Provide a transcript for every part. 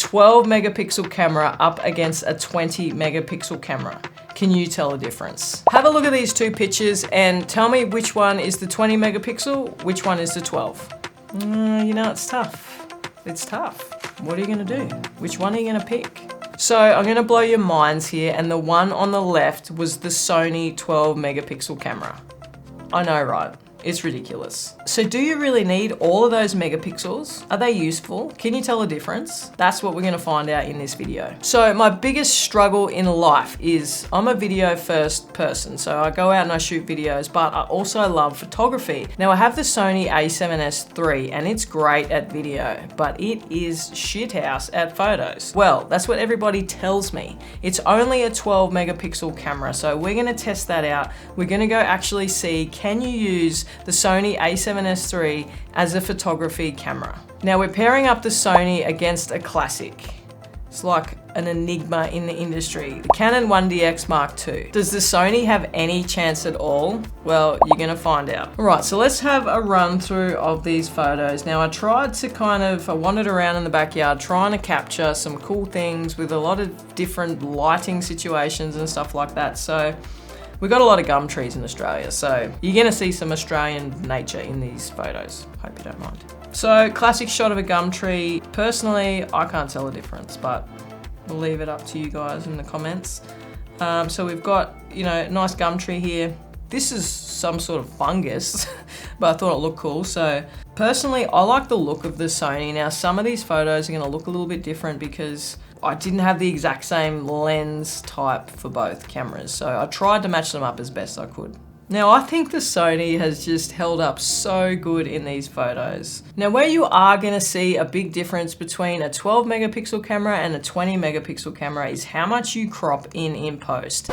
12 megapixel camera up against a 20 megapixel camera. Can you tell the difference? Have a look at these two pictures and tell me which one is the 20 megapixel, which one is the 12. You know, it's tough. It's tough. What are you gonna do? Which one are you gonna pick? So I'm gonna blow your minds here, and the one on the left was the Sony 12 megapixel camera. I know, right? It's ridiculous. So do you really need all of those megapixels? Are they useful? Can you tell the difference? That's what we're gonna find out in this video. So my biggest struggle in life is I'm a video first person. So I go out and I shoot videos, but I also love photography. Now I have the Sony A7S III and it's great at video, but it is shithouse at photos. Well, that's what everybody tells me. It's only a 12 megapixel camera. So we're gonna test that out. We're gonna go actually see, can you use the Sony A7S III as a photography camera. Now we're pairing up the Sony against a classic. It's like an enigma in the industry, the Canon 1DX Mark II. Does the Sony have any chance at all? Well, you're gonna find out. All right, so let's have a run through of these photos. Now I tried to I wandered around in the backyard trying to capture some cool things with a lot of different lighting situations and stuff like that. So we've got a lot of gum trees in Australia, so you're gonna see some Australian nature in these photos. Hope you don't mind. So, classic shot of a gum tree. Personally, I can't tell the difference, but we'll leave it up to you guys in the comments. So we've got, you know, nice gum tree here. This is some sort of fungus, but I thought it looked cool. So personally, I like the look of the Sony. Now, some of these photos are gonna look a little bit different because I didn't have the exact same lens type for both cameras. So I tried to match them up as best I could. Now, I think the Sony has just held up so good in these photos. Now, where you are gonna see a big difference between a 12 megapixel camera and a 20 megapixel camera is how much you crop in post.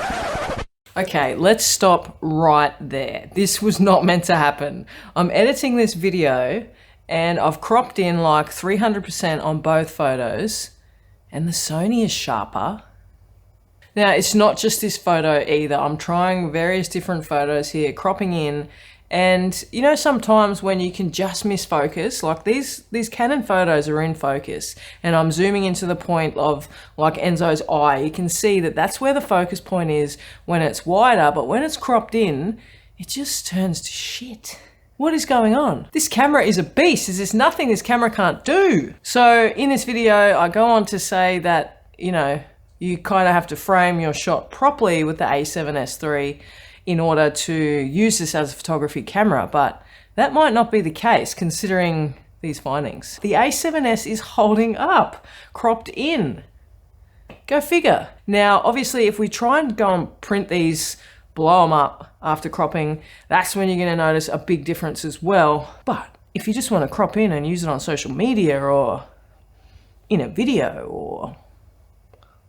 Okay, let's stop right there. This was not meant to happen. I'm editing this video and I've cropped in like 300% on both photos, and the Sony is sharper. Now, it's not just this photo either. I'm trying various different photos here, cropping in, and you know, sometimes when you can just miss focus, like these Canon photos are in focus, and I'm zooming into the point of like Enzo's eye. You can see that that's where the focus point is when it's wider, but when it's cropped in, it just turns to shit. What is going on? This camera is a beast. There's nothing this camera can't do. So in this video, I go on to say that, you know, you kind of have to frame your shot properly with the A7S III in order to use this as a photography camera, but that might not be the case considering these findings. The A7S is holding up, cropped in. Go figure. Now, obviously, if we try and go and print these, blow them up after cropping, that's when you're gonna notice a big difference as well. But if you just wanna crop in and use it on social media or in a video or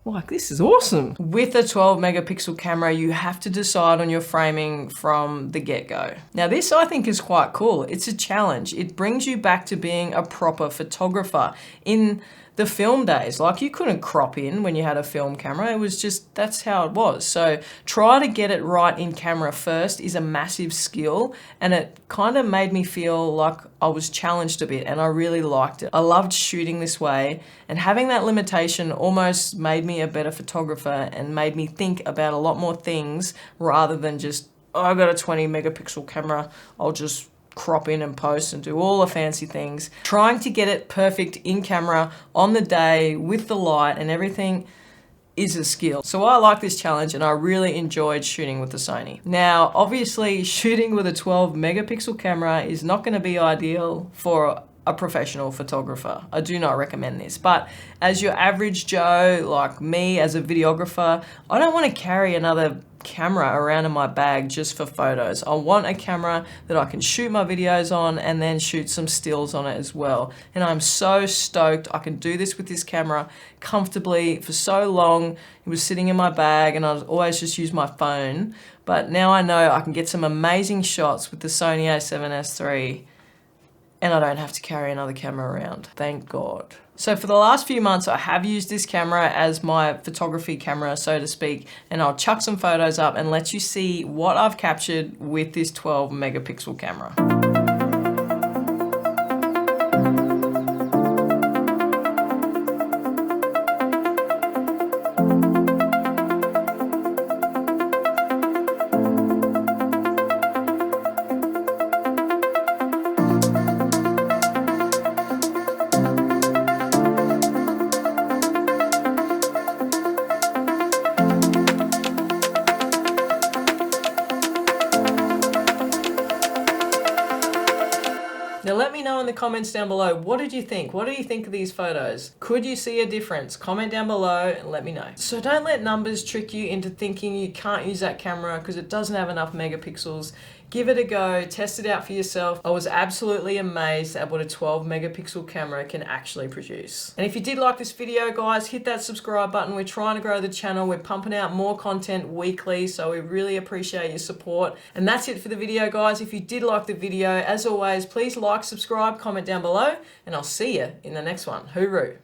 like, this is awesome. With a 12 megapixel camera, you have to decide on your framing from the get-go. Now this I think is quite cool. It's a challenge. It brings you back to being a proper photographer in the film days. Like, you couldn't crop in when you had a film camera. It was just, that's how it was. So try to get it right in camera first is a massive skill, and it kind of made me feel like I was challenged a bit, and I really liked it. I loved shooting this way, and having that limitation almost made me a better photographer and made me think about a lot more things rather than just, oh, I got a 20 megapixel camera, I'll just crop in and post and do all the fancy things. Trying to get it perfect in camera on the day with the light and everything is a skill. So I like this challenge and I really enjoyed shooting with the Sony. Now, obviously shooting with a 12 megapixel camera is not going to be ideal for a professional photographer. I do not recommend this, but as your average Joe like me as a videographer, I don't want to carry another camera around in my bag just for photos. I want a camera that I can shoot my videos on and then shoot some stills on it as well. And I'm so stoked I can do this with this camera comfortably. For so long it was sitting in my bag and I'd always just use my phone, but now I know I can get some amazing shots with the Sony A7S III and I don't have to carry another camera around. Thank God. So for the last few months, I have used this camera as my photography camera, so to speak, and I'll chuck some photos up and let you see what I've captured with this 12 megapixel camera. comments down below. What did you think? What do you think of these photos? Could you see a difference? Comment down below and let me know. So don't let numbers trick you into thinking you can't use that camera because it doesn't have enough megapixels. Give it a go, test it out for yourself. I was absolutely amazed at what a 12 megapixel camera can actually produce. And if you did like this video, guys, hit that subscribe button. We're trying to grow the channel. We're pumping out more content weekly, so we really appreciate your support. And that's it for the video, guys. If you did like the video, as always, please like, subscribe, comment down below, and I'll see you in the next one. Hooroo.